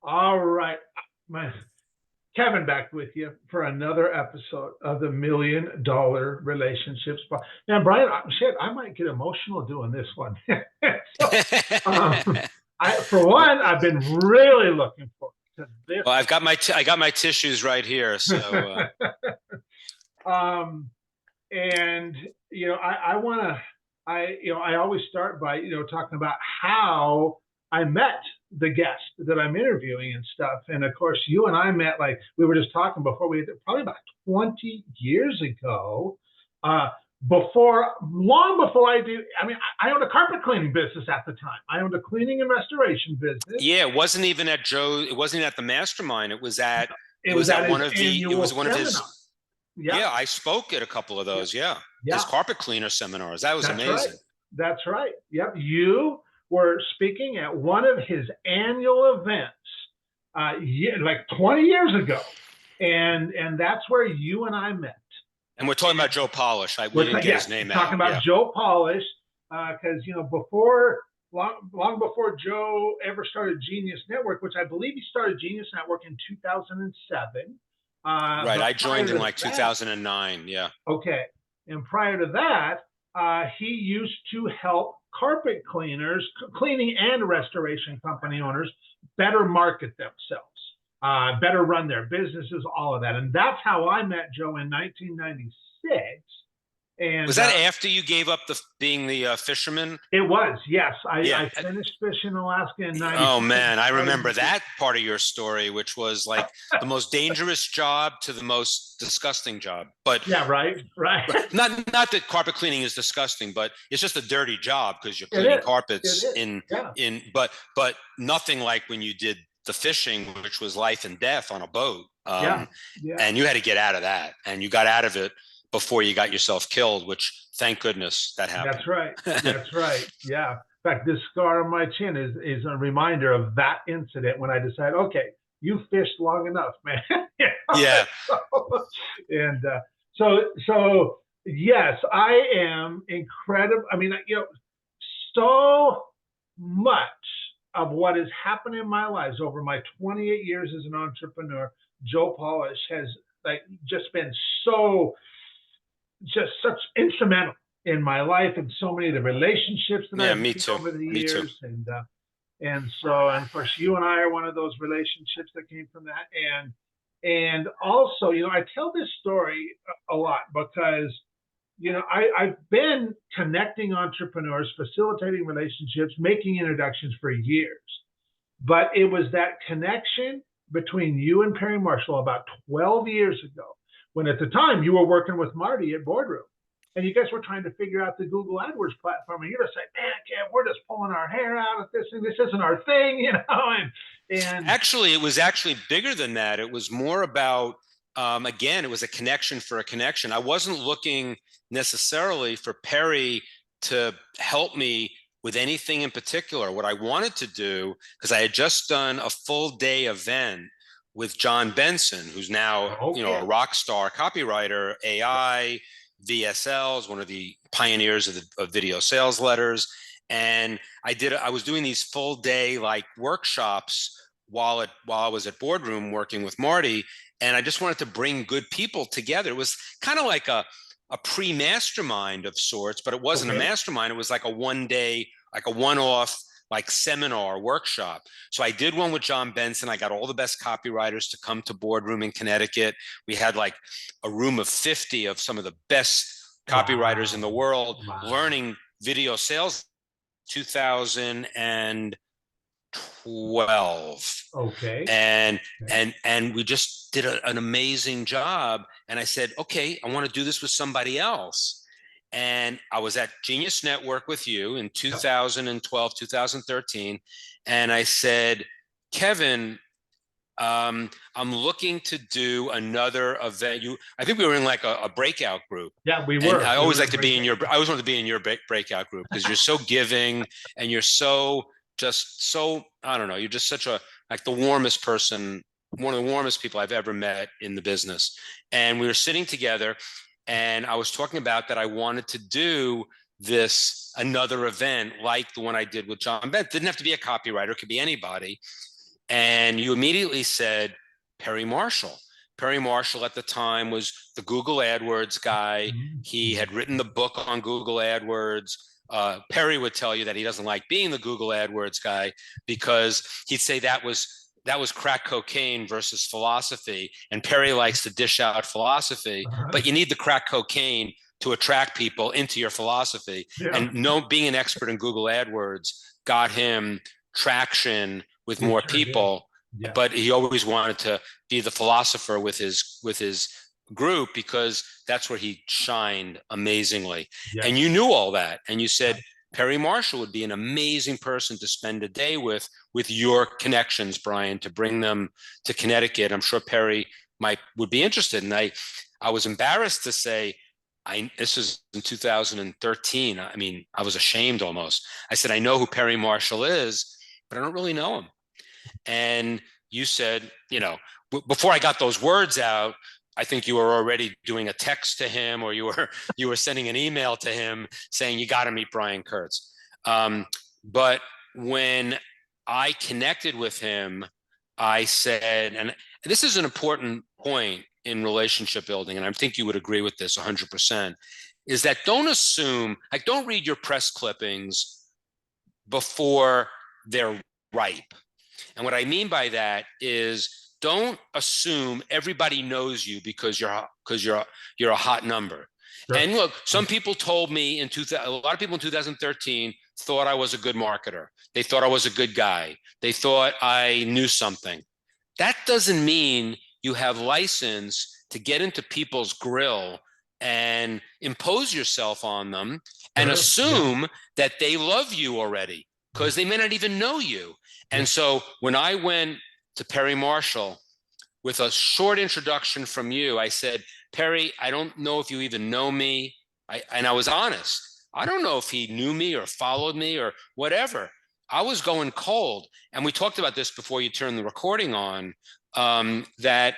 All right. My, Kevin back with you for another episode of the $1 Million Relationships. Now, Brian, shit, I might get emotional doing this one. So, um, for one, I've been really looking forward to this. Well, I got my tissues right here. So um, and I want to, I always start by talking about how I met the guest that I'm interviewing and stuff. And of course, you and I met, like we were just talking before, we probably about 20 years ago. Long before I owned a carpet cleaning business at the time. I owned a cleaning and restoration business. yeah, it wasn't even at Joe. It wasn't at the mastermind. It was at one his of the. It annual was one of seminar. his. Yeah, Yeah, I spoke at a couple of those. Yeah, his yeah, carpet cleaner seminars. That was that's right. amazing. That's right. Yep, you were speaking at one of his annual events, like 20 years ago, and that's where you and I met. And we're talking about Joe Polish. We didn't get his name out. Talking about Yeah. Joe Polish, because before long before Joe ever started Genius Network, which I believe he started Genius Network in 2007. Right. I joined in like 2009. Yeah. Okay. And prior to that, he used to help carpet cleaners, cleaning and restoration company owners better market themselves, better run their businesses, all of that. And that's how I met Joe in 1996. And was that after you gave up being the fisherman? It was, yes. I finished fishing Alaska in 96. Oh man, I remember that part of your story, which was like the most dangerous job to the most disgusting job. But yeah, right. Not that carpet cleaning is disgusting, but it's just a dirty job because you're cleaning carpets but nothing like when you did the fishing, which was life and death on a boat. And you had to get out of that, and you got out of it before you got yourself killed, which thank goodness that happened. That's right. That's right. Yeah. In fact, this scar on my chin is a reminder of that incident when I decided, okay, you fished long enough, man. Yeah. So yes, I am incredible. I mean, so much of what has happened in my life over my 28 years as an entrepreneur, Joe Polish has just been such instrumental in my life and so many of the relationships that I've made over the years. And of course you and I are one of those relationships that came from that. And also, I tell this story a lot because, I've been connecting entrepreneurs, facilitating relationships, making introductions for years. But it was that connection between you and Perry Marshall about 12 years ago, when at the time you were working with Marty at Boardroom, and you guys were trying to figure out the Google AdWords platform, and you're just like, man, Kev, we're just pulling our hair out at this, and this isn't our thing, and actually, it was actually bigger than that. It was more about, again, it was a connection for a connection. I wasn't looking necessarily for Perry to help me with anything in particular. What I wanted to do, because I had just done a full day event with John Benson, who's now a rock star copywriter, AI, VSLs, one of the pioneers of video sales letters. And I was doing these full day workshops while I was at Boardroom working with Marty. And I just wanted to bring good people together. It was kind of like a pre-mastermind of sorts, but it wasn't a mastermind. It was like a one-day, like a one-off seminar workshop. So I did one with John Benson. I got all the best copywriters to come to Boardroom in Connecticut. We had like a room of 50 of some of the best copywriters in the world learning video sales. 2012. Okay. And we just did an amazing job. And I said, okay, I want to do this with somebody else. And I was at Genius Network with you in 2012, 2013. And I said, Kevin, I'm looking to do another event. I think we were in like a breakout group. Yeah, we were. And I always like to be in your, I always want to be in your breakout group because you're so giving and you're so, I don't know, you're just such the warmest person, one of the warmest people I've ever met in the business. And we were sitting together. And I was talking about that I wanted to do another event like the one I did with John Bent. Didn't have to be a copywriter, it could be anybody. And you immediately said Perry Marshall. Perry Marshall at the time was the Google AdWords guy. He had written the book on Google AdWords. Perry would tell you that he doesn't like being the Google AdWords guy because he'd say that was crack cocaine versus philosophy. And Perry likes to dish out philosophy, but you need the crack cocaine to attract people into your philosophy. Yeah. And being an expert in Google AdWords got him traction with more people. Yeah. But he always wanted to be the philosopher with his group because that's where he shined amazingly. Yeah. And you knew all that. And you said, yeah, Perry Marshall would be an amazing person to spend a day with your connections, Brian, to bring them to Connecticut. I'm sure Perry would be interested. And I was embarrassed to say, this is in 2013. I mean, I was ashamed almost. I said, I know who Perry Marshall is, but I don't really know him. And you said, before I got those words out, I think you were already doing a text to him, or you were sending an email to him saying, you got to meet Brian Kurtz. But when I connected with him, I said, and this is an important point in relationship building, and I think you would agree with this 100%, is that don't assume, don't read your press clippings before they're ripe. And what I mean by that is don't assume everybody knows you because you're a hot number. Sure. And look, some people told me a lot of people in 2013 thought I was a good marketer. They thought I was a good guy. They thought I knew something. That doesn't mean you have license to get into people's grill and impose yourself on them and assume that they love you already, because they may not even know you. And so when I went to Perry Marshall with a short introduction from you, I said, Perry, I don't know if you even know me. And I was honest. I don't know if he knew me or followed me or whatever. I was going cold. And we talked about this before you turned the recording on, that,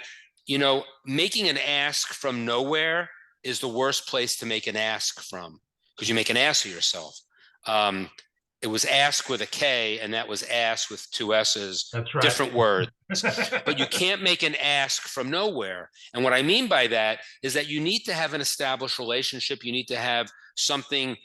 making an ask from nowhere is the worst place to make an ask from, because you make an ass of yourself. It was ask with a K, and that was ass with two S's. That's right. Different words. But you can't make an ask from nowhere. And what I mean by that is that you need to have an established relationship. You need to have something,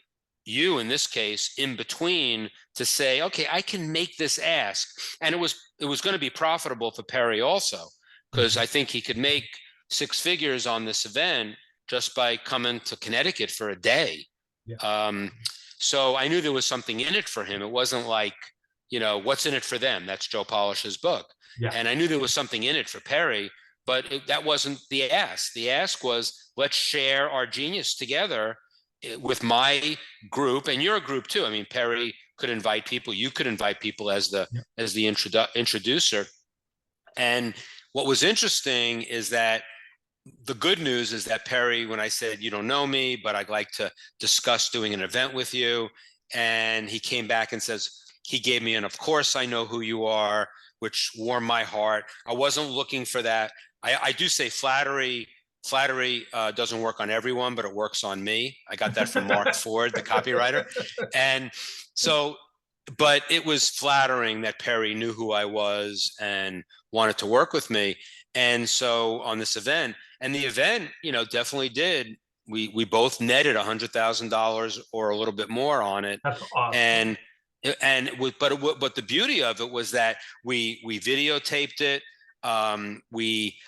you in this case, in between, to say, okay, I can make this ask. And it was going to be profitable for Perry also, because I think he could make 6 figures on this event just by coming to Connecticut for a day. Yeah. So I knew there was something in it for him. It wasn't like, what's in it for them? That's Joe Polish's book. Yeah. And I knew there was something in it for Perry, but that wasn't the ask. The ask was, let's share our genius together with my group and your group too. I mean, Perry could invite people. You could invite people as the introducer. And what was interesting is that the good news is that Perry, when I said, you don't know me, but I'd like to discuss doing an event with you, and he came back and says, he gave me an, of course I know who you are, which warmed my heart. I wasn't looking for that. I do say flattery doesn't work on everyone, but it works on me. I got that from Mark Ford, the copywriter. And so, but it was flattering that Perry knew who I was and wanted to work with me. And so on this event, and the event, definitely did. We both netted $100,000 or a little bit more on it. That's awesome. But the beauty of it was that we videotaped it. I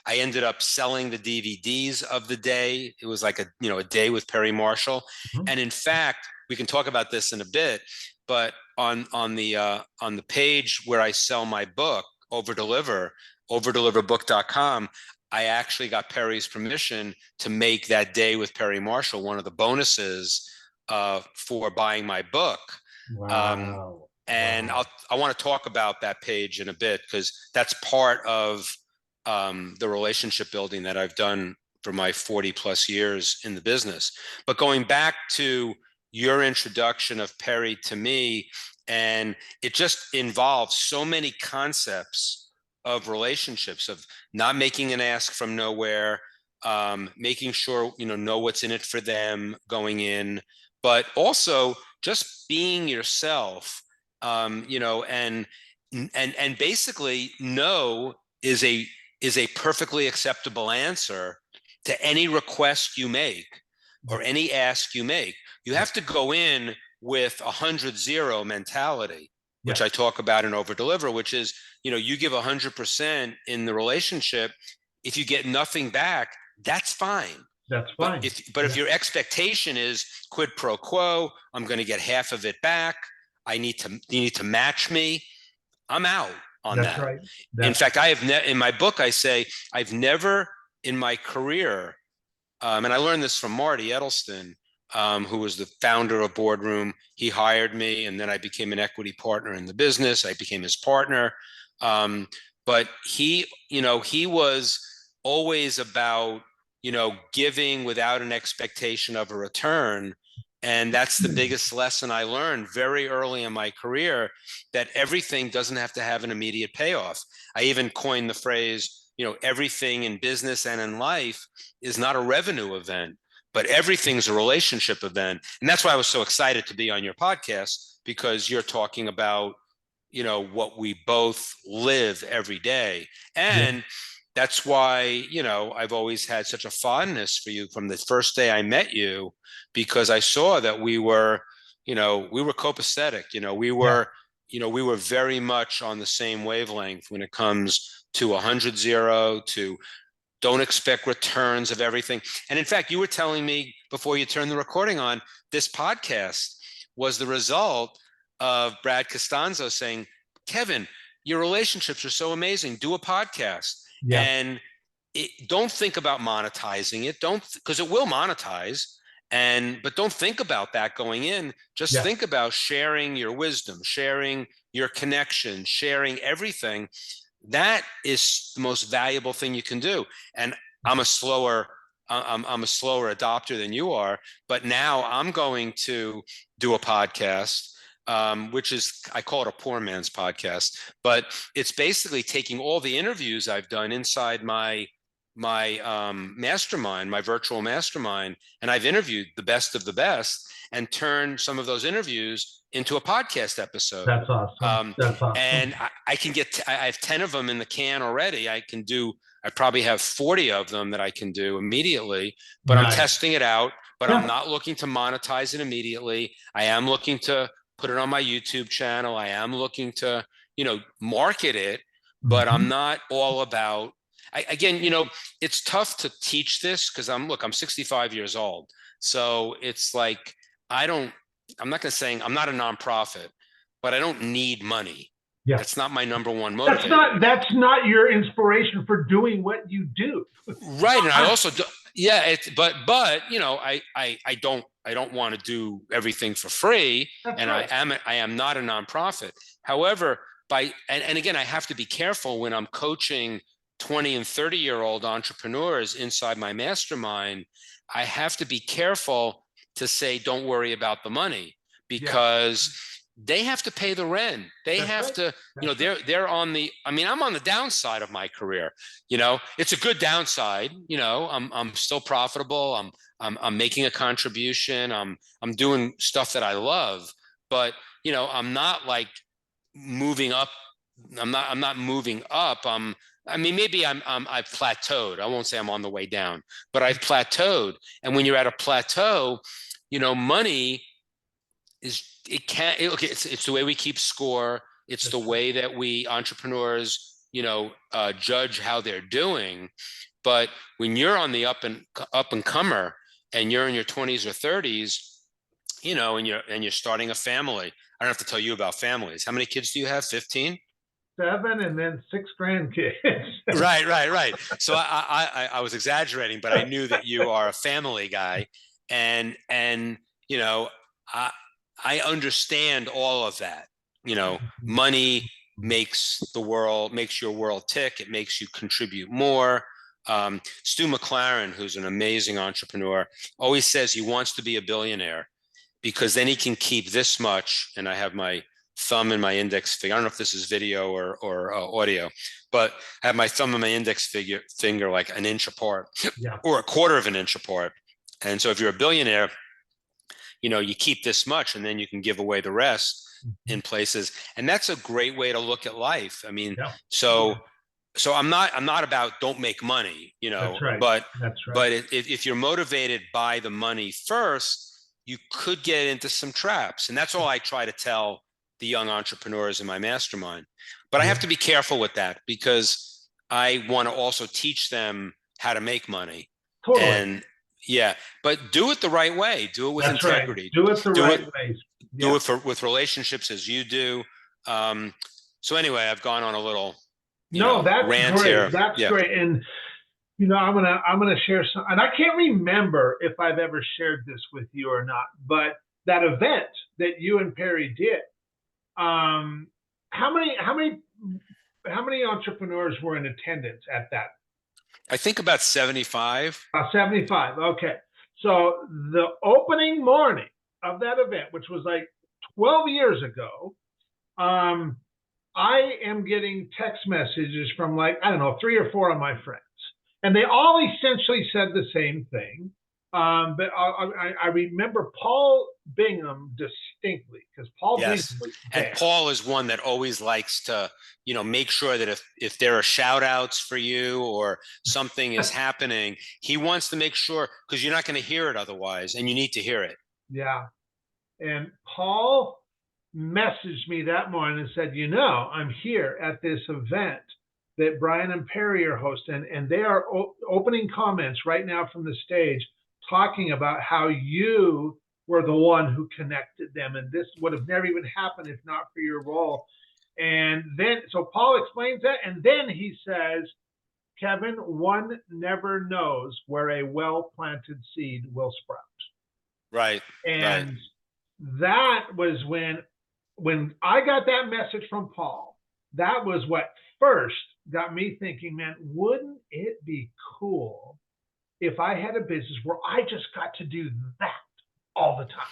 ended up selling the DVDs of the day. It was like a day with Perry Marshall. Mm-hmm. And in fact, we can talk about this in a bit, but on the page where I sell my book, overdeliverbook.com, I actually got Perry's permission to make that day with Perry Marshall one of the bonuses for buying my book. Wow. And wow. I want to talk about that page in a bit, because that's part of the relationship building that I've done for my 40 plus years in the business. But going back to your introduction of Perry to me, and it just involves so many concepts of relationships, of not making an ask from nowhere, making sure, know what's in it for them going in, but also just being yourself, and and basically no is a perfectly acceptable answer to any request you make or any ask you make. You have to go in with 100-0 mentality, which I talk about in Over Deliver, which is, you give 100% in the relationship. If you get nothing back, that's fine. That's fine. But if your expectation is quid pro quo, I'm going to get half of it back, you need to match me, I'm out on That's that. right. In fact, in my book, I say I've never in my career, and I learned this from Marty Edelston, who was the founder of Boardroom. He hired me, and then I became an equity partner in the business. I became his partner. But he was always about, giving without an expectation of a return. And that's the biggest lesson I learned very early in my career, that everything doesn't have to have an immediate payoff. I even coined the phrase, everything in business and in life is not a revenue event, but everything's a relationship event. And that's why I was so excited to be on your podcast, because you're talking about, what we both live every day. And that's why, I've always had such a fondness for you from the first day I met you, because I saw that we were copacetic, we were very much on the same wavelength when it comes to 100-0, to don't expect returns of everything. And in fact, you were telling me before you turned the recording on, this podcast was the result of Brad Costanzo saying, Kevin, your relationships are so amazing. Do a podcast. And don't think about monetizing it. Because it will monetize. But don't think about that going in. Just think about sharing your wisdom, sharing your connection, sharing everything. That is the most valuable thing you can do. And I'm a slower adopter than you are, but now I'm going to do a podcast, which is, I call it a poor man's podcast, but it's basically taking all the interviews I've done inside my mastermind, my virtual mastermind, and I've interviewed the best of the best and turned some of those interviews into a podcast episode. That's awesome. That's awesome. And I have 10 of them in the can already. I probably have 40 of them that I can do immediately, but I'm testing it out, but I'm not looking to monetize it immediately. I am looking to put it on my YouTube channel. I am looking to, market it, but I'm not all about, it's tough to teach this because I'm 65 years old. So it's like, I'm not going to say I'm not a nonprofit, but I don't need money. Yeah. That's not my number one motivator. That's not your inspiration for doing what you do. Right. And I also do, but I don't want to do everything for free. That's and right. I am not a nonprofit. However, and again, I have to be careful when I'm coaching 20 and 30-year-old entrepreneurs inside my mastermind. I have to be careful to say, don't worry about the money, because they have to pay the rent. They have to, they're on I'm on the downside of my career. It's a good downside. I'm still profitable. I'm making a contribution. I'm doing stuff that I love, but I'm not like moving up. I'm not moving up. Maybe I've plateaued. I won't say I'm on the way down, but I've plateaued. And when you're at a plateau, money it's the way we keep score. It's the way that we entrepreneurs, judge how they're doing. But when you're on the up and comer, and you're in your 20s or 30s, and you're starting a family. I don't have to tell you about families. How many kids do you have? 15? 7, and then 6 grandkids. Right. So I was exaggerating, but I knew that you are a family guy, and I understand all of that. Money makes your world tick. It makes you contribute more. Stu McLaren, who's an amazing entrepreneur, always says he wants to be a billionaire because then he can keep this much. And I have my thumb in my index finger. I don't know if this is video or audio, but I have my thumb and my index finger like an inch apart, or a quarter of an inch apart. And so if you're a billionaire, you keep this much and then you can give away the rest. in places. And that's a great way to look at life. I mean, Yeah. so I'm not about don't make money, That's right. but That's right. but if you're motivated by the money first, you could get into some traps. And that's all I try to tell the young entrepreneurs in my mastermind. But I have to be careful with that because I want to also teach them how to make money. Totally. And but do it the right way. Do it with That's integrity. Right. Do it the right way. Do it with relationships as you do. So anyway, I've gone on a little that's rant great. here. That's great. And I'm gonna share some, and I can't remember if I've ever shared this with you or not, but that event that you and Perry did. How many entrepreneurs were in attendance at that? I think about 75. 75. Okay. So the opening morning of that event, which was like 12 years ago, I am getting text messages from like, I don't know, 3 or 4 of my friends. And they all essentially said the same thing. But I remember Paul Bingham distinctly because Paul Bingham was there. And Paul is one that always likes to, make sure that if there are shout outs for you or something is happening, he wants to make sure because you're not going to hear it otherwise and you need to hear it. Yeah. And Paul messaged me that morning and said, I'm here at this event that Brian and Perry are hosting, and they are opening comments right now from the stage talking about how you were the one who connected them, and this would have never even happened if not for your role. And then, so Paul explains that, and then he says, Kevin, one never knows where a well-planted seed will sprout. Right. And that was when I got that message from Paul, that was what first got me thinking, man, wouldn't it be cool if I had a business where I just got to do that all the time?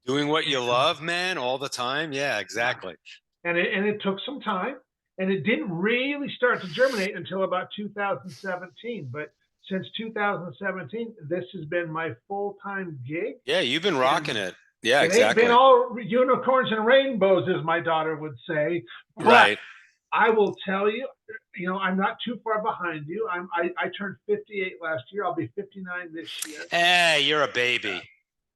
Doing what you love, man, all the time. Yeah, exactly. And it took some time, and it didn't really start to germinate until about 2017. But since 2017, this has been my full-time gig. Yeah, you've been rocking it. Yeah, exactly. It ain't been all unicorns and rainbows, as my daughter would say. Right. I will tell you, I'm not too far behind you. I turned 58 last year. I'll be 59 this year. Hey, you're a baby.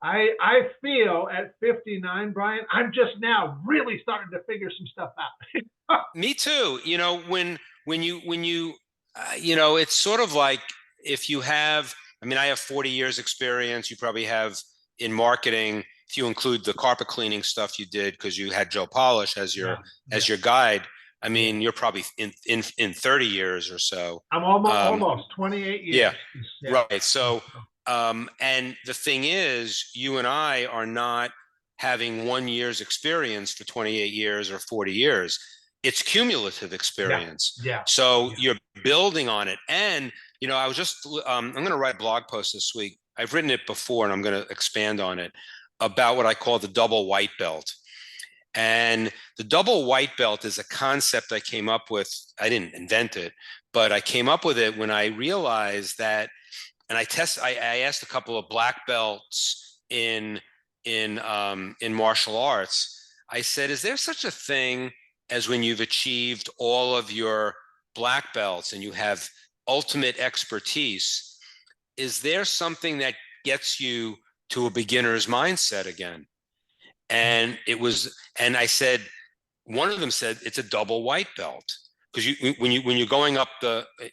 I feel at 59, Brian, I'm just now really starting to figure some stuff out. Me too. When you it's sort of like if you have, I have 40 years experience. You probably have in marketing, if you include the carpet cleaning stuff you did because you had Joe Polish as your guide. You're probably in 30 years or so. I'm almost 28 years. Yeah. Right. So, and the thing is, you and I are not having 1 year's experience for 28 years or 40 years. It's cumulative experience. Yeah. So you're building on it. And, I was just, I'm going to write a blog post this week. I've written it before and I'm going to expand on it about what I call the double white belt. And the double white belt is a concept I came up with. I didn't invent it, but I came up with it when I realized that, and I asked a couple of black belts in martial arts. I said, is there such a thing as when you've achieved all of your black belts and you have ultimate expertise, is there something that gets you to a beginner's mindset again? And I said, one of them said, it's a double white belt. Because when you're going up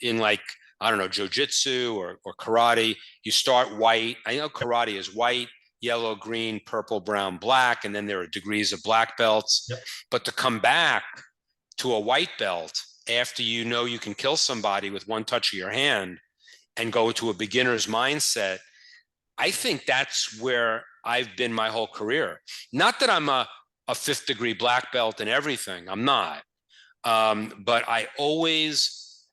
in like, I don't know, jiu-jitsu or karate, you start white. I know karate is white, yellow, green, purple, brown, black, and then there are degrees of black belts. Yep. But to come back to a white belt after you can kill somebody with one touch of your hand and go to a beginner's mindset, I think that's where I've been my whole career. Not that I'm a 5th degree black belt in everything. I'm not. But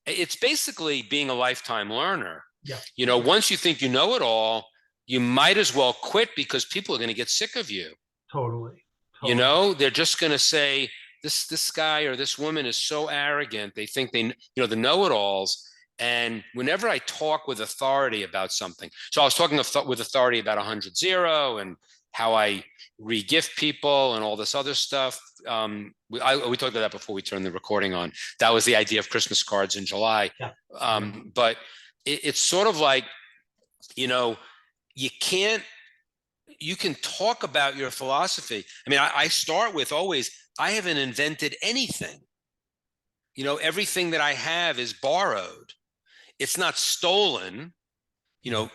it's basically being a lifetime learner. Yeah. Once you think you know it all, you might as well quit because people are going to get sick of you. Totally. They're just going to say, this guy or this woman is so arrogant. They think the know-it-alls. And whenever I talk with authority about something, so I was talking with authority about 100-0 and how I re-gift people and all this other stuff. We talked about that before we turned the recording on. That was the idea of Christmas cards in July. Yeah. But it's sort of like, you know, you can talk about your philosophy. I mean, I start with always, I haven't invented anything. You know, everything that I have is borrowed. It's not stolen. You know,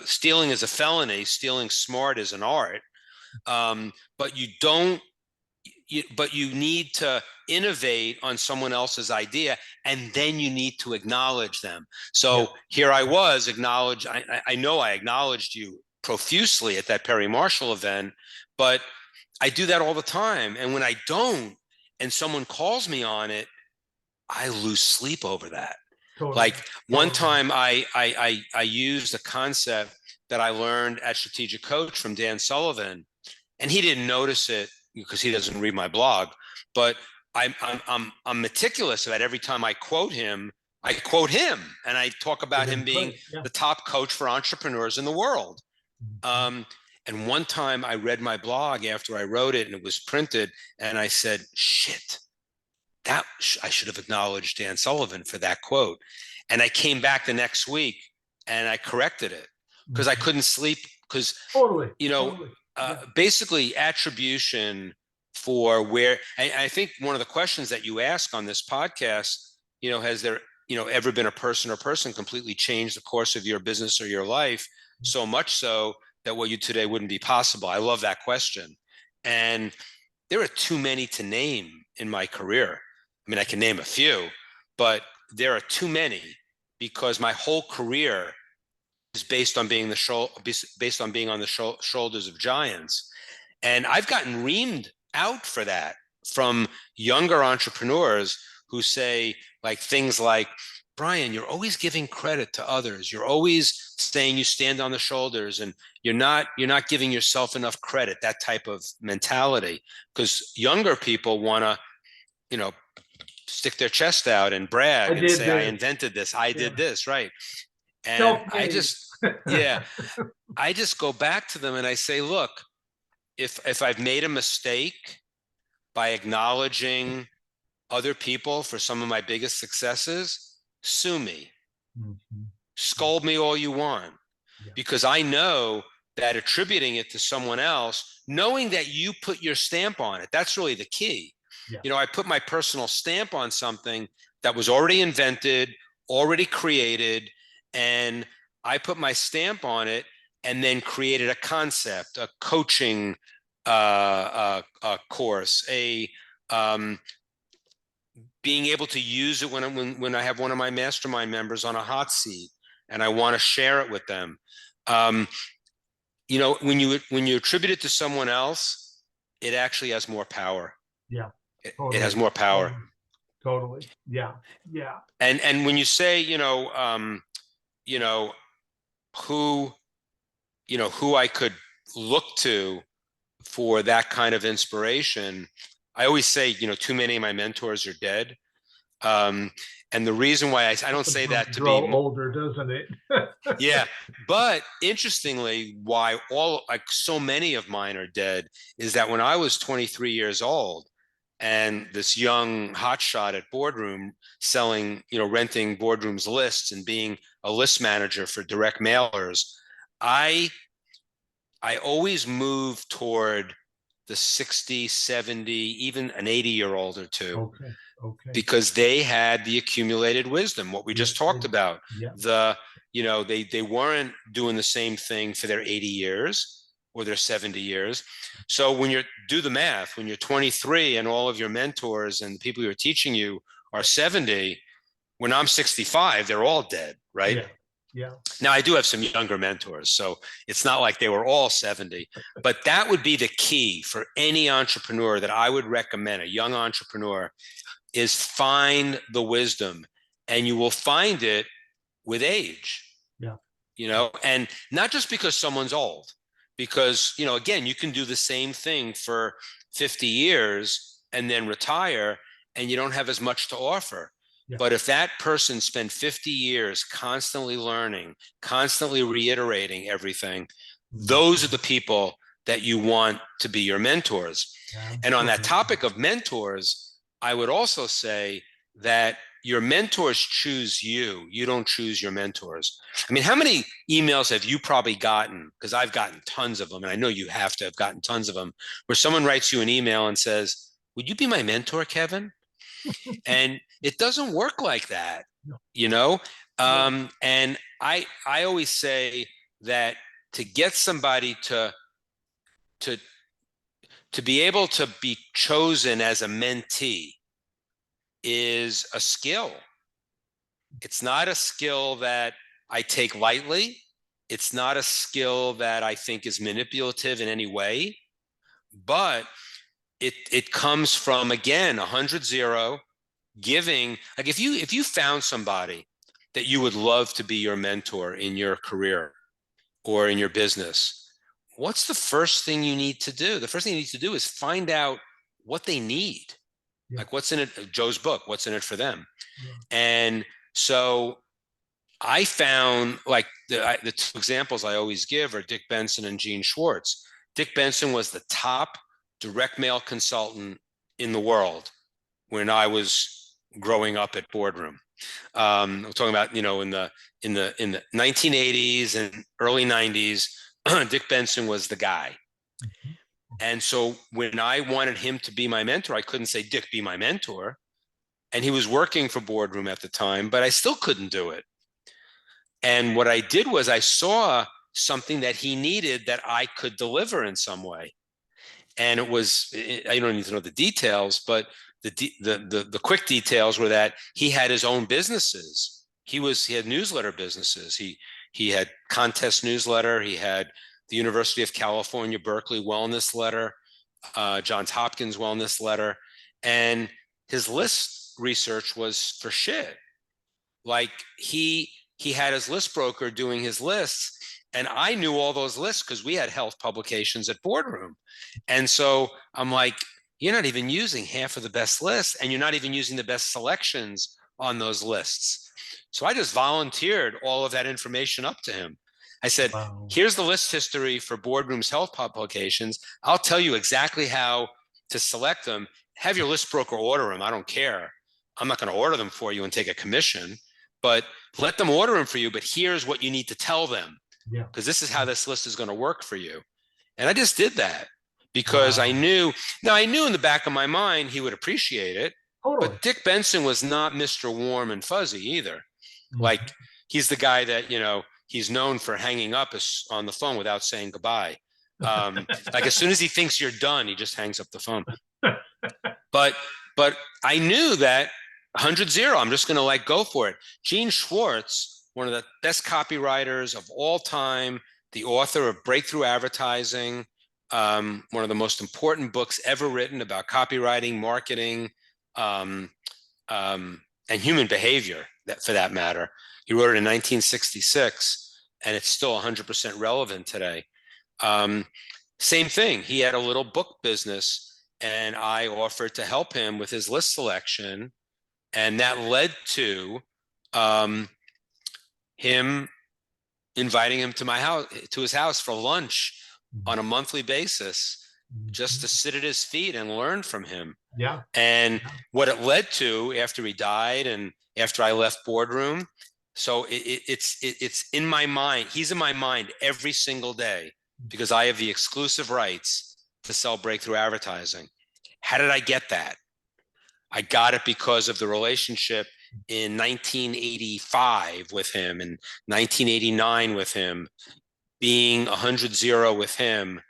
stealing is a felony. Stealing smart is an art. But you need to innovate on someone else's idea, and then you need to acknowledge them. So here I was I know I acknowledged you profusely at that Perry Marshall event, but I do that all the time. And when I don't, and someone calls me on it, I lose sleep over that. Totally. Like one time I used a concept that I learned at Strategic Coach from Dan Sullivan, and he didn't notice it because he doesn't read my blog, but I'm meticulous about every time I quote him, and I talk about him being the top coach for entrepreneurs in the world. And one time I read my blog after I wrote it and it was printed, and I said, shit, I should have acknowledged Dan Sullivan for that quote. And I came back the next week and I corrected it because I couldn't sleep because, basically attribution for where, I think one of the questions that you ask on this podcast, you know, has there, you know, ever been a person completely changed the course of your business or your life so much so that what you today wouldn't be possible? I love that question. And there are too many to name in my career. I mean, I can name a few, but there are too many because my whole career is based on being on the shoulders of giants. And I've gotten reamed out for that from younger entrepreneurs who say like things like, Brian, you're always giving credit to others. You're always saying you stand on the shoulders and you're not giving yourself enough credit, that type of mentality. Because younger people want to, you know, stick their chest out and brag and say, I invented this. I did this. Right. And I just go back to them and I say, look, if I've made a mistake by acknowledging other people for some of my biggest successes, sue me, scold me all you want, because I know that attributing it to someone else, knowing that you put your stamp on it, that's really the key. You know, I put my personal stamp on something that was already invented, already created, and I put my stamp on it and then created a concept, a coaching course, being able to use it when I have one of my mastermind members on a hot seat and I want to share it with them. You know, when you attribute it to someone else, it actually has more power. Yeah. Totally. It has more power. Totally. Yeah. Yeah. And when you say, who I could look to for that kind of inspiration, I always say, too many of my mentors are dead. And the reason why I don't say that to be older, doesn't it? Yeah. But interestingly, why so many of mine are dead is that when I was 23 years old and this young hotshot at Boardroom selling, renting Boardroom's lists and being a list manager for direct mailers, I always moved toward the 60, 70, even an 80-year-old or two. Okay. Because they had the accumulated wisdom, what we just talked about. Yeah. They weren't doing the same thing for their 80 years or their 70 years. So when you do the math, when you're 23 and all of your mentors and the people who are teaching you are 70, when I'm 65, they're all dead, right? Yeah. Yeah. Now I do have some younger mentors, so it's not like they were all 70, but that would be the key for any entrepreneur that I would recommend, a young entrepreneur, is find the wisdom, and you will find it with age. Yeah. And not just because someone's old, because, again, you can do the same thing for 50 years and then retire and you don't have as much to offer. Yeah. But if that person spent 50 years constantly learning, constantly reiterating everything, those are the people that you want to be your mentors. And on that topic of mentors, I would also say that your mentors choose you. You don't choose your mentors. I mean, how many emails have you probably gotten? Because I've gotten tons of them, and I know you have to have gotten tons of them, where someone writes you an email and says, "Would you be my mentor, Kevin?" And it doesn't work like that, you know? And I always say that to get somebody to be able to be chosen as a mentee is a skill. It's not a skill that I take lightly. It's not a skill that I think is manipulative in any way, but it comes from, again, 100-0, giving. Like if you found somebody that you would love to be your mentor in your career or in your business, what's the first thing you need to do? The first thing you need to do is find out what they need. Yeah. Like what's in it, Joe's book, what's in it for them? Yeah. And so I found, like, the two examples I always give are Dick Benson and Gene Schwartz. Dick Benson was the top direct mail consultant in the world when I was growing up at Boardroom. I'm talking about, in the 1980s and early 90s, Dick Benson was the guy. Mm-hmm. And so when I wanted him to be my mentor, I couldn't say, "Dick, be my mentor." And he was working for Boardroom at the time, but I still couldn't do it. And what I did was I saw something that he needed that I could deliver in some way. And it was, I don't need to know the details, but the quick details were that he had his own businesses. He had newsletter businesses. He had Contest Newsletter. He had the University of California, Berkeley Wellness Letter, Johns Hopkins Wellness Letter. And his list research was for shit. Like he had his list broker doing his lists, and I knew all those lists because we had health publications at Boardroom. And so I'm like, "You're not even using half of the best lists, and you're not even using the best selections on those lists." So I just volunteered all of that information up to him. I said, "Wow. Here's the list history for Boardroom's health publications. I'll tell you exactly how to select them. Have your list broker order them. I don't care. I'm not going to order them for you and take a commission, but let them order them for you. But here's what you need to tell them, because this is how this list is going to work for you." And I just did that because I knew in the back of my mind he would appreciate it. Totally. But Dick Benson was not Mr. Warm and Fuzzy either. Mm-hmm. Like, he's the guy that, he's known for hanging up on the phone without saying goodbye. Like, as soon as he thinks you're done, he just hangs up the phone. But I knew that 100-0, I'm just going to go for it. Gene Schwartz, one of the best copywriters of all time, the author of Breakthrough Advertising, one of the most important books ever written about copywriting, marketing, and human behavior, for that matter. He wrote it in 1966, and it's still 100% relevant today. Same thing. He had a little book business, and I offered to help him with his list selection. And that led to him inviting him to his house for lunch on a monthly basis, just to sit at his feet and learn from him. Yeah. And what it led to after he died and after I left Boardroom, so it's in my mind. He's in my mind every single day because I have the exclusive rights to sell Breakthrough Advertising. How did I get that? I got it because of the relationship in 1985 with him and 1989 with him, being 100-0 with him.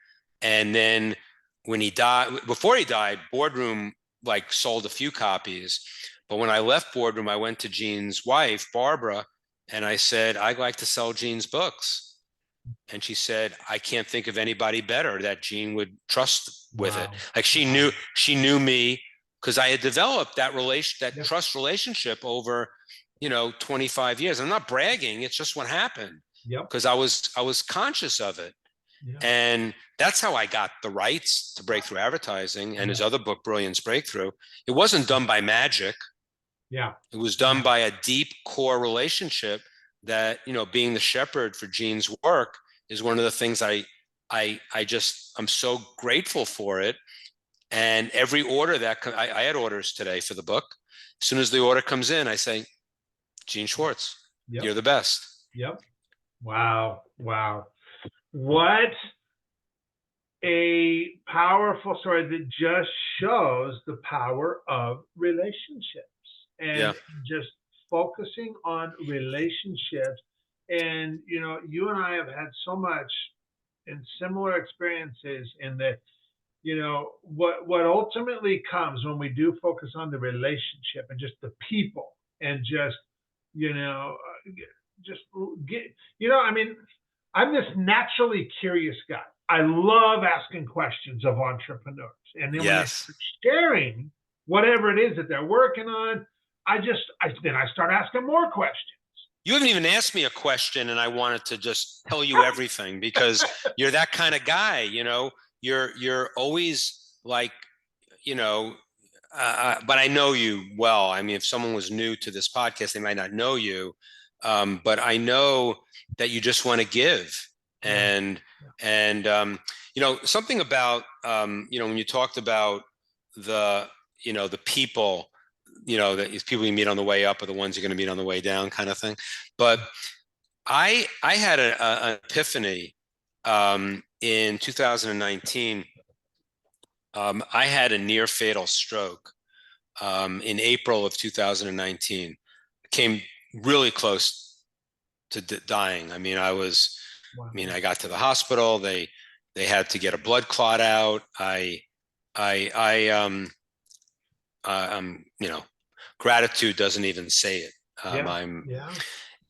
And then when he died, before he died, Boardroom sold a few copies. But when I left Boardroom, I went to Gene's wife, Barbara, and I said, "I'd like to sell Gene's books." And she said, "I can't think of anybody better that Gene would trust with it." Like, she knew me because I had developed that trust relationship over, 25 years. I'm not bragging. It's just what happened. Because I was conscious of it. Yeah. And that's how I got the rights to Breakthrough Advertising and his other book, Brilliance Breakthrough. It wasn't done by magic. Yeah. It was done by a deep core relationship that, being the shepherd for Gene's work is one of the things I I'm so grateful for it. And every order I had orders today for the book. As soon as the order comes in, I say, Gene Schwartz, Yep. you're the best. Yep. Wow. Wow. What a powerful story that just shows the power of relationships and just focusing on relationships. And, you and I have had so much in similar experiences in that, what ultimately comes when we do focus on the relationship and just the people and just, just get, I mean, I'm this naturally curious guy. I love asking questions of entrepreneurs. And then when they start sharing whatever it is that they're working on, then I start asking more questions. You haven't even asked me a question, and I wanted to just tell you everything because you're that kind of guy, you're always like, but I know you well. I mean, if someone was new to this podcast, they might not know you. But I know that you just want to give. And something about, when you talked about the people, that people you meet on the way up are the ones you're going to meet on the way down kind of thing. But I had an epiphany in 2019. I had a near fatal stroke in April of 2019. Came really close to dying. I mean, I got to the hospital. They had to get a blood clot out. Gratitude doesn't even say it.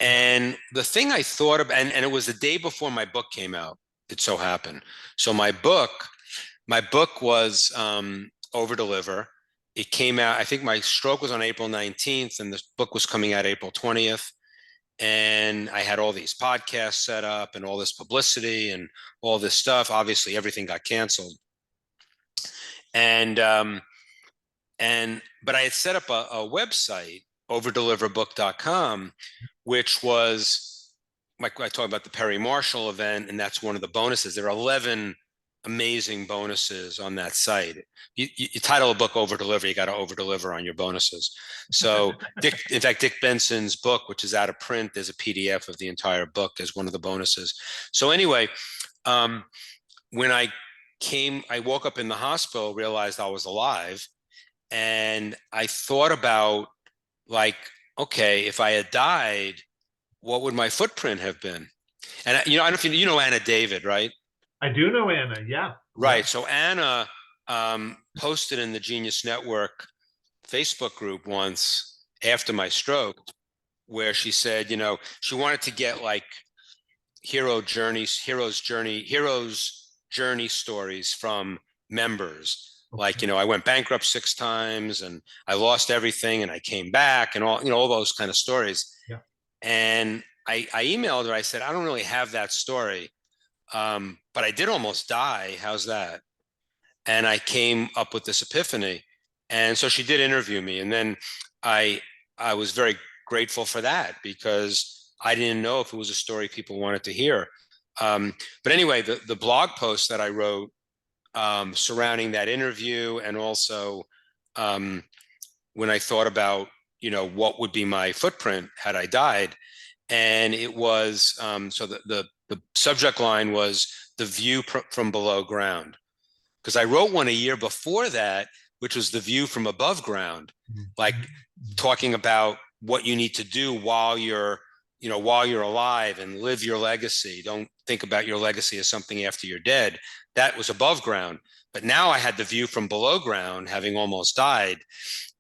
And the thing I thought of, and it was the day before my book came out. It so happened. So my book was Over Deliver. It came out, I think my stroke was on April 19th and the book was coming out April 20th. And I had all these podcasts set up and all this publicity and all this stuff. Obviously, everything got canceled. But I had set up a website, overdeliverbook.com, which was, like I talked about the Perry Marshall event, and that's one of the bonuses. There are 11 amazing bonuses on that site. You title a book Over Deliver, you got to over deliver on your bonuses. So in fact, Dick Benson's book, which is out of print, there's a PDF of the entire book as one of the bonuses. So anyway, when I woke up in the hospital, realized I was alive. And I thought about, like, okay, if I had died, what would my footprint have been? And I don't know if you know Anna David, right? I do know Anna, yeah. Right. Yeah. So Anna posted in the Genius Network Facebook group once after my stroke, where she said, she wanted to get like hero's journey stories from members. Like, I went bankrupt 6 times and I lost everything and I came back and all those kind of stories. Yeah. And I emailed her. I said, I don't really have that story. But I did almost die. How's that? And I came up with this epiphany. And so she did interview me. And then I was very grateful for that because I didn't know if it was a story people wanted to hear. But anyway, the blog post that I wrote surrounding that interview, and also when I thought about, what would be my footprint had I died. And it was, so the subject line was The View from Below Ground. Because I wrote one a year before that, which was The View from Above Ground, like talking about what you need to do while you're alive and live your legacy. Don't think about your legacy as something after you're dead. That was above ground. But now I had the view from below ground, having almost died.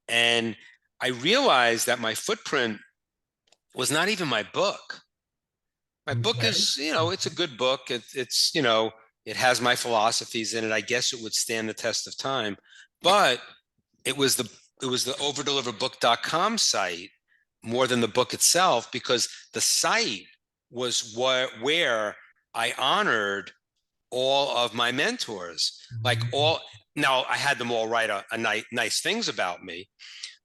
And I realized that my footprint was not even my book. My book is, it's a good book. It's, it has my philosophies in it. I guess it would stand the test of time. But it was the overdeliverbook.com site more than the book itself, because the site was where I honored all of my mentors. Now I had them all write nice things about me,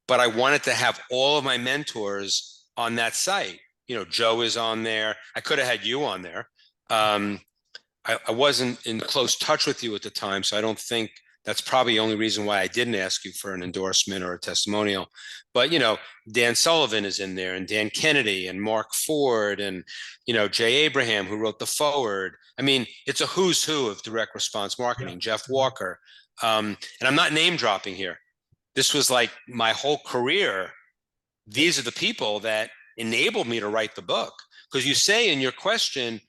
but I wanted to have all of my mentors on that site. Joe is on there. I could have had you on there. I wasn't in close touch with you at the time, so I don't think that's probably the only reason why I didn't ask you for an endorsement or a testimonial. But, Dan Sullivan is in there, and Dan Kennedy, and Mark Ford, and, Jay Abraham, who wrote the foreword. I mean, it's a who's who of direct response marketing. Yeah. Jeff Walker. And I'm not name dropping here. This was like my whole career. These are the people that enabled me to write the book. Because you say in your question,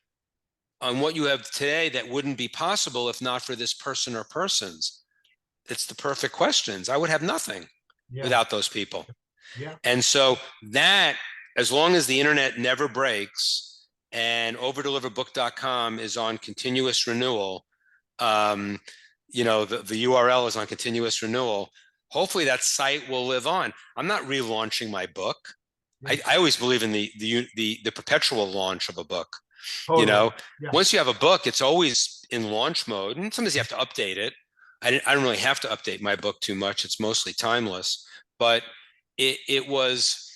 on what you have today that wouldn't be possible if not for this person or persons. It's the perfect questions. I would have nothing without those people. Yeah. And so that, as long as the internet never breaks and overdeliverbook.com is on continuous renewal, the URL is on continuous renewal, hopefully that site will live on. I'm not relaunching my book. Yeah. I always believe in the perpetual launch of a book. Totally. Once you have a book, it's always in launch mode, and sometimes you have to update it. I don't really have to update my book too much. It's mostly timeless, but it was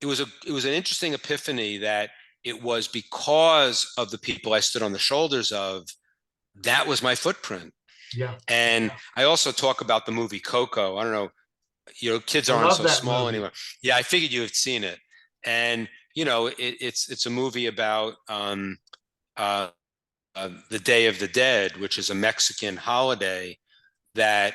an interesting epiphany that it was because of the people I stood on the shoulders of. That was my footprint. Yeah. And I also talk about the movie Coco. I don't know, kids aren't so small anymore. Yeah, I figured you had seen it. And it's a movie about the Day of the Dead, which is a Mexican holiday that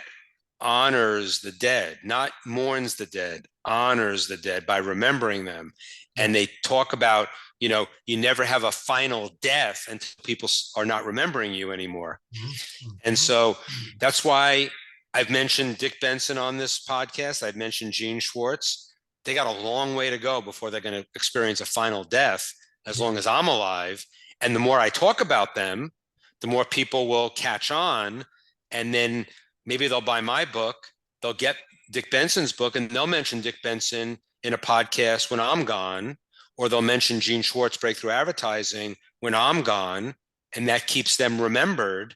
honors the dead, not mourns the dead, honors the dead by remembering them. And they talk about, you never have a final death until people are not remembering you anymore. Mm-hmm. And so that's why I've mentioned Dick Benson on this podcast. I've mentioned Gene Schwartz. They got a long way to go before they're going to experience a final death, as long as I'm alive. And the more I talk about them, the more people will catch on. And then maybe they'll buy my book, they'll get Dick Benson's book, and they'll mention Dick Benson in a podcast when I'm gone, or they'll mention Gene Schwartz Breakthrough Advertising when I'm gone, and that keeps them remembered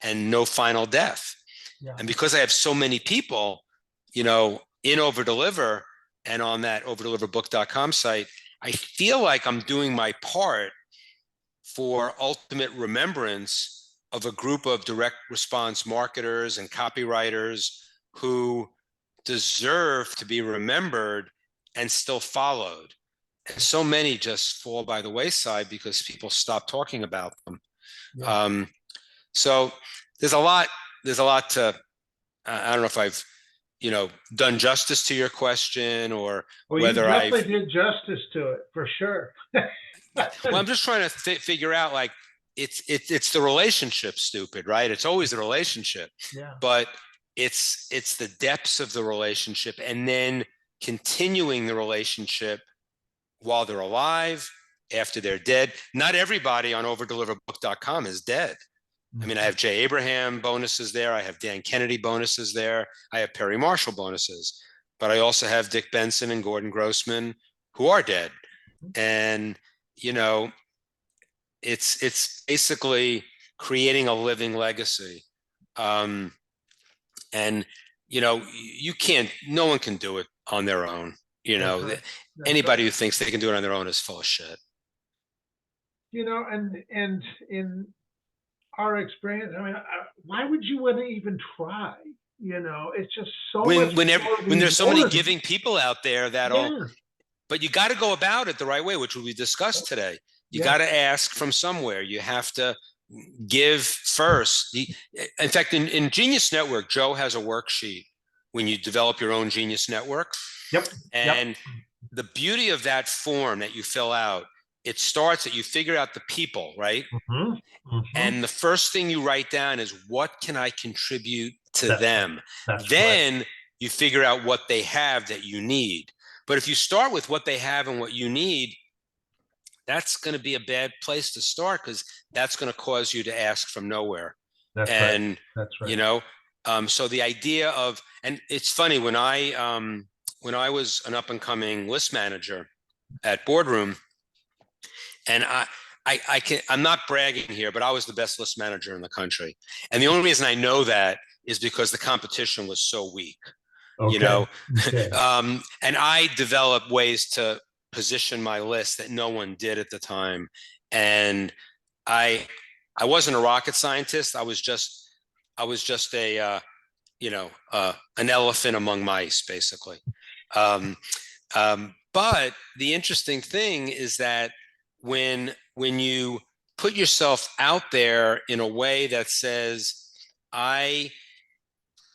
and no final death. Yeah. And because I have so many people, in OverDeliver, and on that overdeliverbook.com site, I feel like I'm doing my part for ultimate remembrance of a group of direct response marketers and copywriters who deserve to be remembered and still followed. And so many just fall by the wayside because people stop talking about them. Yeah. So there's a lot to, I don't know if I've done justice to your question, or whether you definitely did justice to it, for sure. Well, I'm just trying to figure out, like, it's the relationship, stupid, right? It's always the relationship. Yeah. But it's the depths of the relationship, and then continuing the relationship while they're alive, after they're dead. Not everybody on overdeliverbook.com is dead. I mean, I have Jay Abraham bonuses there. I have Dan Kennedy bonuses there. I have Perry Marshall bonuses. But I also have Dick Benson and Gordon Grossman, who are dead. And, it's basically creating a living legacy. And, you can't, no one can do it on their own. That's anybody who thinks they can do it on their own is full of shit. And in our experience, I mean, why would you want to even try? It's just so when there's so many giving people out there but you got to go about it the right way, which we discussed today. You got to ask from somewhere. You have to give first. In fact, in Genius Network, Joe has a worksheet when you develop your own Genius Network. Yep. And the beauty of that form that you fill out, it starts that you figure out the people, right? Mm-hmm. Mm-hmm. And the first thing you write down is, what can I contribute to them? Then you figure out what they have that you need. But if you start with what they have and what you need, that's going to be a bad place to start, because that's going to cause you to ask from nowhere. That's right. So the idea of, and it's funny, when I was an up and coming list manager at Boardroom, and I'm not bragging here, but I was the best list manager in the country. And the only reason I know that is because the competition was so weak. Okay. And I developed ways to position my list that no one did at the time. And I I wasn't a rocket scientist. I was just a, an elephant among mice, basically. But the interesting thing is that when you put yourself out there in a way that says, I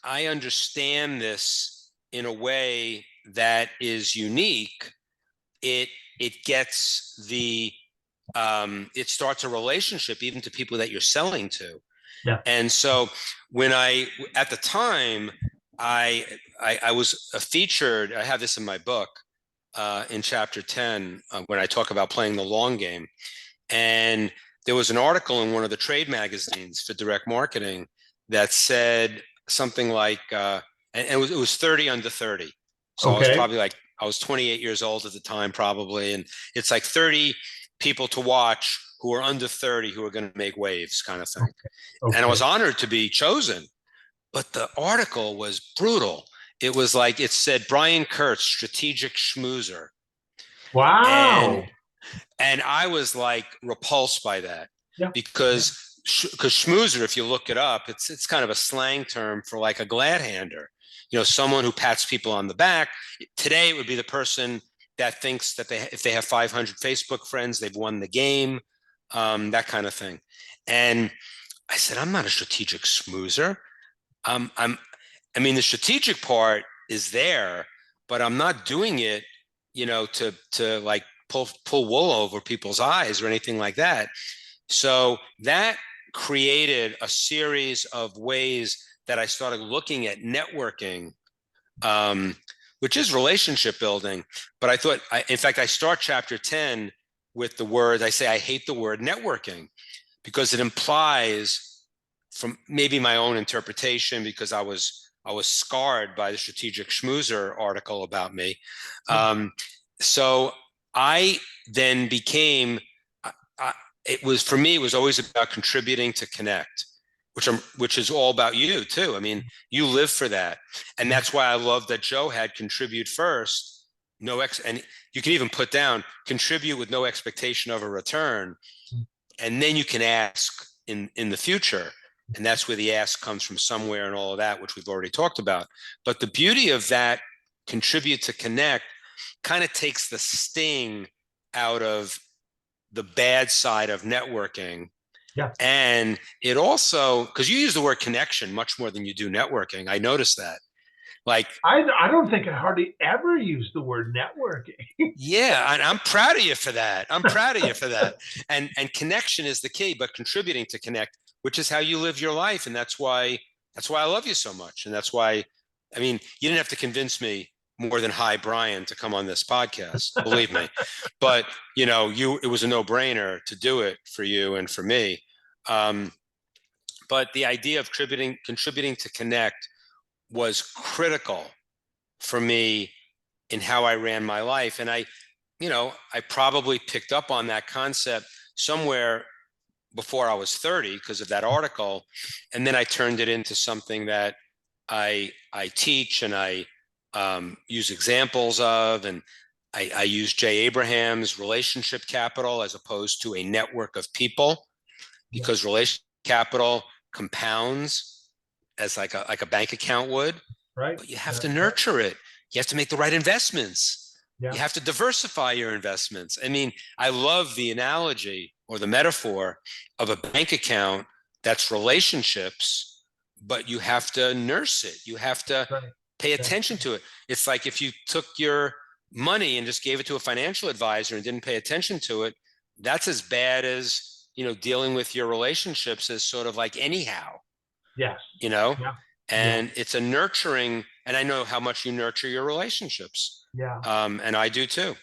understand this in a way that is unique, it gets it starts a relationship even to people that you're selling to. Yeah. And so when at the time, I was featured, I have this in my book, in chapter 10, when I talk about playing the long game. And there was an article in one of the trade magazines for direct marketing that said something like, and it was 30 under 30. So I was probably like, I was 28 years old at the time, probably. And it's like 30 people to watch who are under 30 who are going to make waves, kind of thing. And I was honored to be chosen. But the article was brutal. It was like, it said Brian Kurtz, strategic schmoozer. Wow. And I was like repulsed by that, because schmoozer, if you look it up, it's kind of a slang term for like a glad hander, someone who pats people on the back. Today, it would be the person that thinks that if they have 500 Facebook friends, they've won the game, that kind of thing. And I said, I'm not a strategic schmoozer. I mean, the strategic part is there, but I'm not doing it, to like pull wool over people's eyes or anything like that. So that created a series of ways that I started looking at networking, which is relationship building. But I thought, in fact, I start chapter 10 with the word, I say, I hate the word networking, because it implies, from maybe my own interpretation, because I was scarred by the strategic schmoozer article about me. So I then became, it was always about contributing to connect, which is all about you too. I mean, you live for that. And that's why I love that Joe had contribute first, and you can even put down contribute with no expectation of a return. And then you can ask in the future. And that's where the ask comes from somewhere and all of that, which we've already talked about. But the beauty of that contribute to connect kind of takes the sting out of the bad side of networking. Yeah. And it also, because you use the word connection much more than you do networking. I noticed that. Like, I don't think I hardly ever use the word networking. Yeah, and I'm proud of you for that. I'm proud of you for that. And connection is the key, but contributing to connect, which is how you live your life. And that's why I love you so much. And that's why, I mean, you didn't have to convince me more than hi, Brian, to come on this podcast, believe me. But, it was a no-brainer to do it for you and for me. But the idea of contributing to connect was critical for me in how I ran my life. And I probably picked up on that concept somewhere before I was 30 because of that article. And then I turned it into something that I teach and I use examples of, and I use Jay Abraham's relationship capital as opposed to a network of people, because relationship capital compounds as like a bank account would, right? But you have to nurture it. You have to make the right investments. You have to diversify your investments. I mean, I love the analogy or the metaphor of a bank account that's relationships, but you have to nurse it. You have to pay attention to it. It's like if you took your money and just gave it to a financial advisor and didn't pay attention to it, that's as bad as, dealing with your relationships as sort of like anyhow. Yes. And it's a nurturing, and I know how much you nurture your relationships. Yeah. And I do too.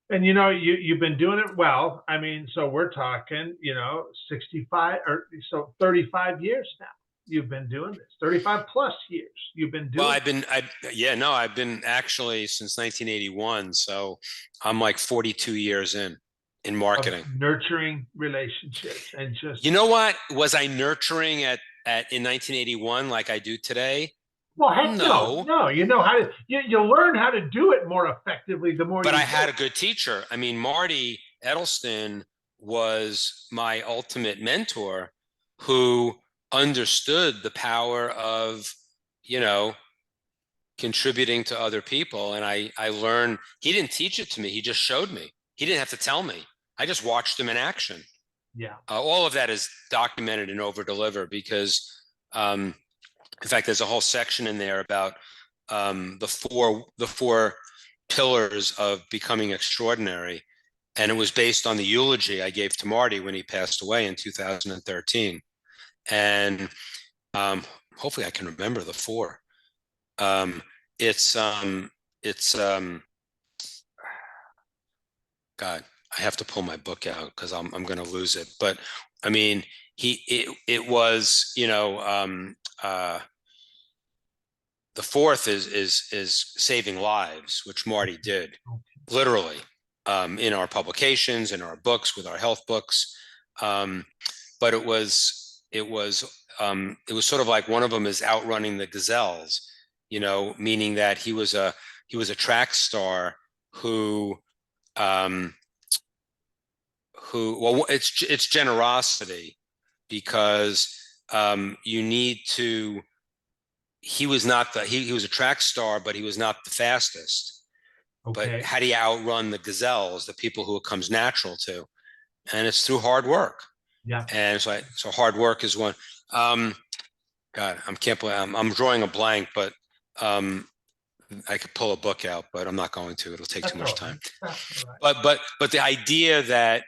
And you've been doing it well. I mean, so we're talking, 65 or so 35 years now. You've been doing this 35 plus years. You've been doing. Well, I've been actually since 1981. So I'm like 42 years in marketing. Nurturing relationships and just. You know what? Was I nurturing in 1981 like I do today? Well, heck no. You know how to. You learn how to do it more effectively the more. But I had a good teacher. I mean, Marty Edelston was my ultimate mentor, who understood the power of, contributing to other people. And I learned, he didn't teach it to me. He just showed me. He didn't have to tell me. I just watched him in action. Yeah. All of that is documented in Over Deliver because, in fact, there's a whole section in there about the four pillars of becoming extraordinary. And it was based on the eulogy I gave to Marty when he passed away in 2013. And hopefully I can remember the four. It's God, I have to pull my book out because I'm going to lose it. But I mean, it was, the fourth is saving lives, which Marty did literally, in our publications, in our books, with our health books. But it was sort of like one of them is outrunning the gazelles, meaning that he was a track star who well, it's generosity, because you need to. He was not he was a track star, but he was not the fastest. Okay. But how do you outrun the gazelles, the people who it comes natural to? And it's through hard work. Yeah. And so hard work is one. God, I'm drawing a blank, but I could pull a book out, but I'm not going to. It'll take too much time. But the idea that,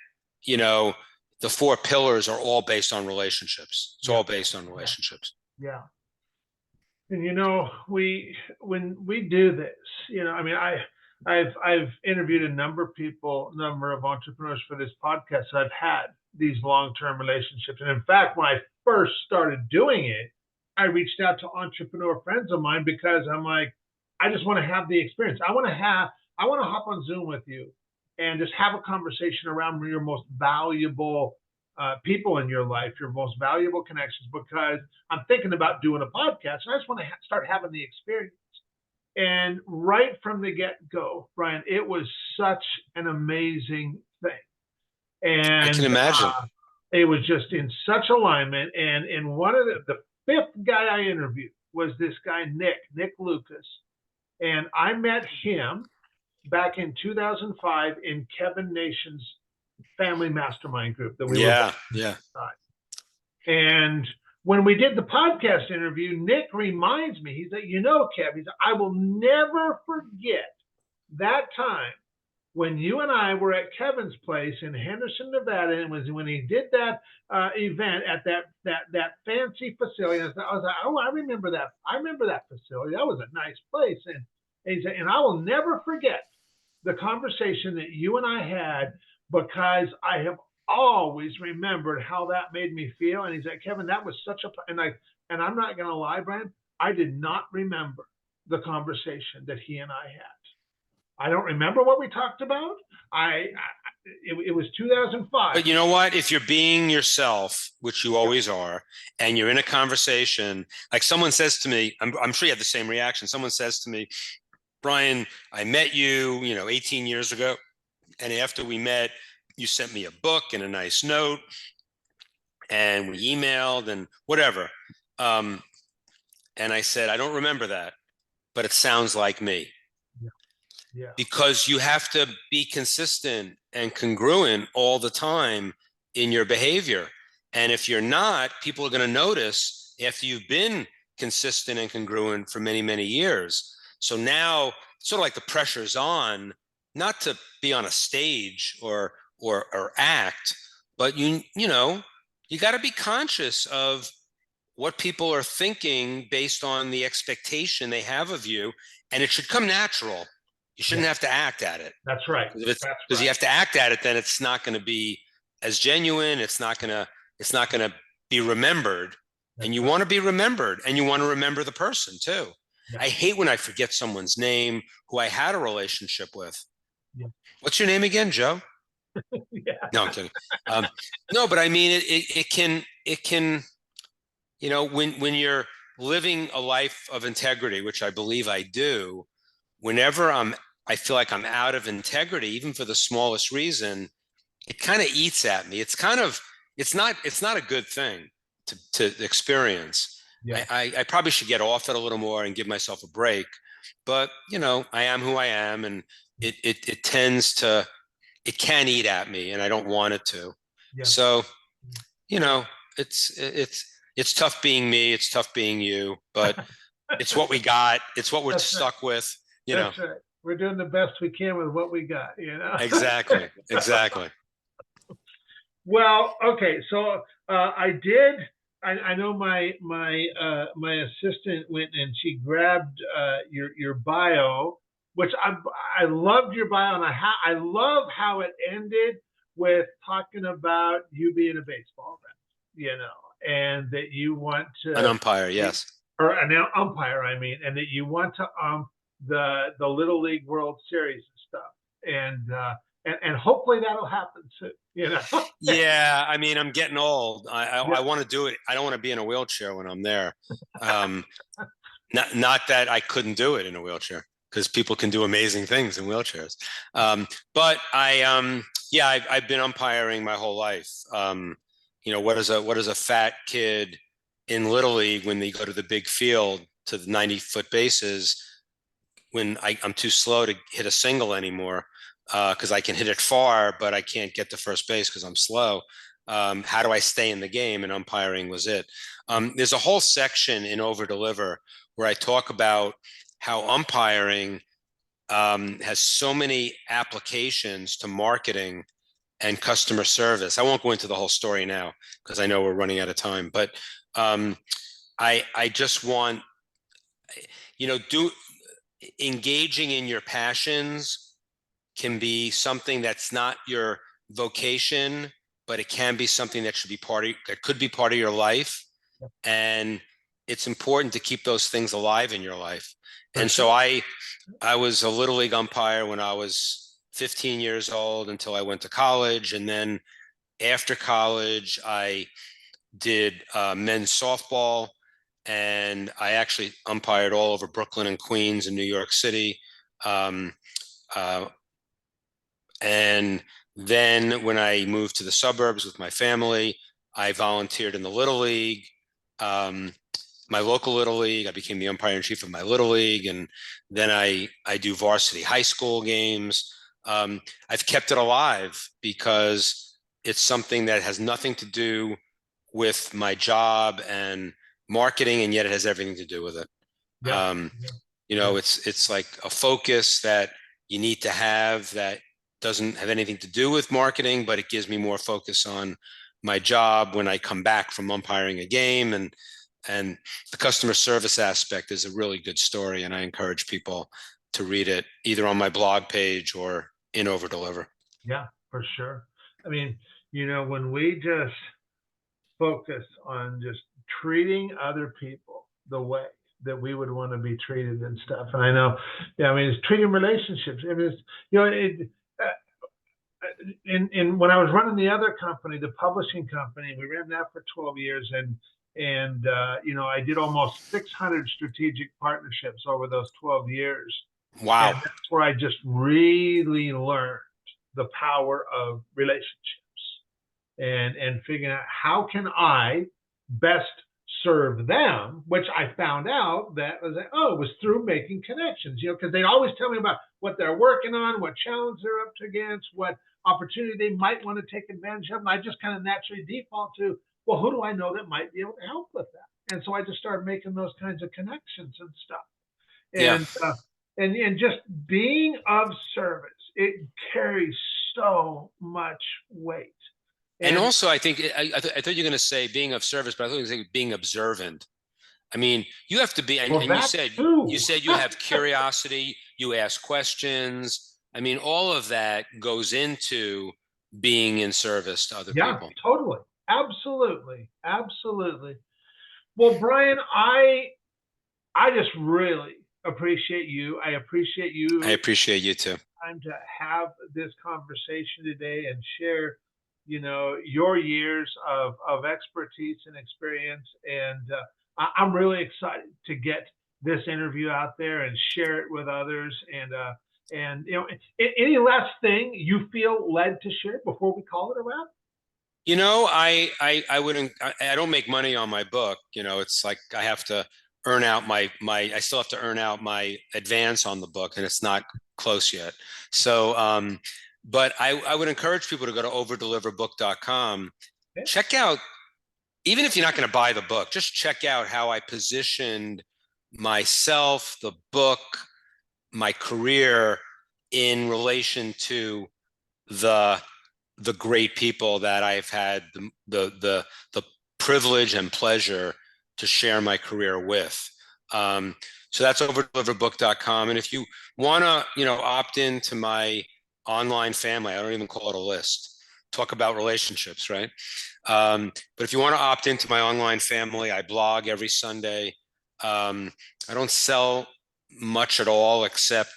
the four pillars are all based on relationships. It's all based on relationships. Yeah. And when we do this, I mean, I've interviewed a number of entrepreneurs for this podcast. So I've had these long-term relationships. And in fact, when I first started doing it, I reached out to entrepreneur friends of mine because I'm like, I just want to have the experience. I want to hop on Zoom with you and just have a conversation around your most valuable people in your life, your most valuable connections, because I'm thinking about doing a podcast and I just want to start having the experience. And right from the get-go, Brian, it was such an amazing thing. And I can imagine. It was just in such alignment. And one of the fifth guy I interviewed was this guy, Nick Lucas. And I met him back in 2005 in Kevin Nation's family mastermind group that we were. And when we did the podcast interview, Nick reminds me, he said, Kev, I will never forget that time when you and I were at Kevin's place in Henderson, Nevada, and it was when he did that event at that fancy facility. And I was like, oh, I remember that. I remember that facility. That was a nice place. And he said, and I will never forget the conversation that you and I had, because I have always remembered how that made me feel. And he said, Kevin, that was such a, and I'm not going to lie, Brian, I did not remember the conversation that he and I had. I don't remember what we talked about. It was 2005. But you know what? If you're being yourself, which you always are, and you're in a conversation, like someone says to me, I'm sure you have the same reaction. Someone says to me, Brian, I met you, 18 years ago. And after we met, you sent me a book and a nice note, and we emailed and whatever. And I said, I don't remember that, but it sounds like me. Yeah. Because you have to be consistent and congruent all the time in your behavior. And if you're not, people are going to notice after you've been consistent and congruent for many, many years. So now, sort of like the pressure's on, not to be on a stage or act, but you got to be conscious of what people are thinking based on the expectation they have of you, and it should come natural. You shouldn't have to act at it. That's right. Because you have to act at it, then it's not going to be as genuine. It's not going to be remembered. And you want to be remembered, and you want to remember the person too. Yeah. I hate when I forget someone's name who I had a relationship with. Yeah. What's your name again, Joe? Yeah. No, I'm kidding. No, but I mean, it can, when you're living a life of integrity, which I believe I do, whenever I feel like I'm out of integrity, even for the smallest reason, it kind of eats at me. It's not a good thing to experience. Yeah. I probably should get off it a little more and give myself a break. But I am who I am, and it tends to, it can eat at me, and I don't want it to. Yeah. So, you know, it's tough being me. It's tough being you, but it's what we got. It's what we're That's right. stuck with. That's right. We're doing the best we can with what we got, Exactly. Exactly. Well, okay. So I did. I know my assistant went and she grabbed your bio, which I loved your bio, and I love how it ended with talking about you being a baseball vet, and that you want to An umpire, yes. or an umpire, I mean, and that you want to the Little League World Series and stuff, and hopefully that'll happen soon. Yeah, I mean, I'm getting old. Yeah. I want to do it. I don't want to be in a wheelchair when I'm there. Not that I couldn't do it in a wheelchair, because people can do amazing things in wheelchairs. But yeah, I've been umpiring my whole life. What is a fat kid in Little League when they go to the big field to the 90-foot bases, when I'm too slow to hit a single anymore, because I can hit it far, but I can't get to first base because I'm slow. How do I stay in the game? And umpiring was it. There's a whole section in Over Deliver where I talk about how umpiring has so many applications to marketing and customer service. I won't go into the whole story now because I know we're running out of time, but I just want, engaging in your passions can be something that's not your vocation, but it can be something that could be part of your life. And it's important to keep those things alive in your life. And so I was a Little League umpire when I was 15 years old until I went to college. And then after college, I did men's softball, and I actually umpired all over Brooklyn and Queens and New York City. And then when I moved to the suburbs with my family, I volunteered in the Little League, my local Little League. I became the umpire in chief of my Little League, and then I do varsity high school games. I've kept it alive because it's something that has nothing to do with my job and marketing, and yet it has everything to do with it. It's like a focus that you need to have that doesn't have anything to do with marketing, but it gives me more focus on my job when I come back from umpiring a game. And the customer service aspect is a really good story, and I encourage people to read it either on my blog page or in Over Deliver. Yeah, for sure. I mean, when we just focus on just treating other people the way that we would want to be treated and stuff. And I know, it's treating relationships. I mean, when I was running the other company, the publishing company, we ran that for 12 years, and I did almost 600 strategic partnerships over those 12 years. Wow. And that's where I just really learned the power of relationships and figuring out how can I best serve them, which I found out that was it was through making connections, because they always tell me about what they're working on, what challenge they're up against, what opportunity they might want to take advantage of. And I just kind of naturally default to, well, who do I know that might be able to help with that? And so I just started making those kinds of connections and stuff. And and just being of service, it carries so much weight. And also, I think I thought you were going to say being of service, but I thought you were going to say being observant. I mean, you have to be, and you said you have curiosity, you ask questions. I mean, all of that goes into being in service to other people. Yeah, totally. Absolutely. Absolutely. Well, Brian, I just really appreciate you. I appreciate you. I appreciate you too. Time to have this conversation today and share, your years of expertise and experience. And I'm really excited to get this interview out there and share it with others. And And, any last thing you feel led to share before we call it a wrap? I wouldn't, I don't make money on my book. It's like I have to earn out I still have to earn out my advance on the book, and it's not close yet. So, but I would encourage people to go to overdeliverbook.com. Okay. Check out, even if you're not going to buy the book, just check out how I positioned myself, the book, my career in relation to the great people that I've had the privilege and pleasure to share my career with. So that's overdeliverbook.com. And if you want to, opt into my online family, I don't even call it a list. Talk about relationships, right? But if you want to opt into my online family, I blog every Sunday. I don't sell much at all except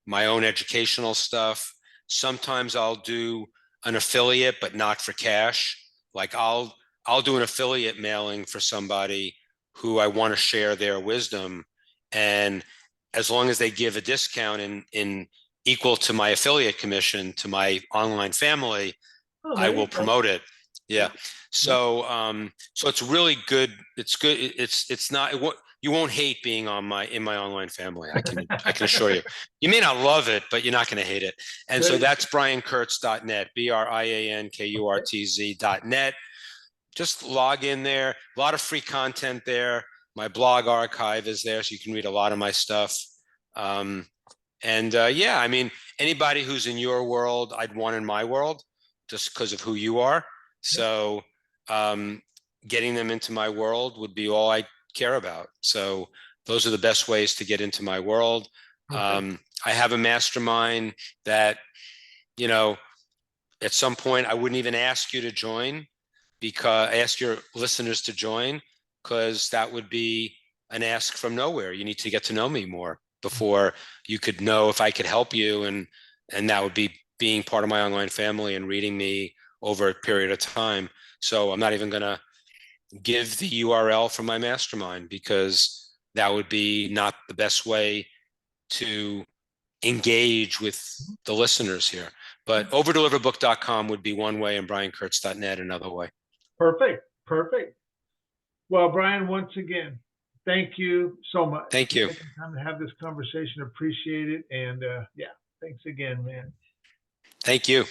my own educational stuff. Sometimes I'll do an affiliate, but not for cash. Like I'll do an affiliate mailing for somebody who I want to share their wisdom, and as long as they give a discount in equal to my affiliate commission to my online family, I will promote it. Yeah. So so it's really good. It's good. It's not you won't hate being in my online family. I can assure you. You may not love it, but you're not going to hate it. And so that's briankurtz.net, BrianKurtz.net. Just log in there. A lot of free content there. My blog archive is there, so you can read a lot of my stuff. Yeah, I mean, anybody who's in your world, I'd want in my world, just because of who you are. So getting them into my world would be all I care about. So those are the best ways to get into my world. I have a mastermind that, at some point I wouldn't even ask you to join, because ask your listeners to join, because that would be an ask from nowhere. You need to get to know me more before you could know if I could help you. And that would be being part of my online family and reading me over a period of time. So I'm not even going to give the URL for my mastermind, because that would be not the best way to engage with the listeners here. But overdeliverbook.com would be one way, and briankurtz.net another way. Perfect. Well, Brian, once again, thank you so much. Thank you. For taking time to have this conversation. Appreciate it. And yeah, thanks again, man. Thank you.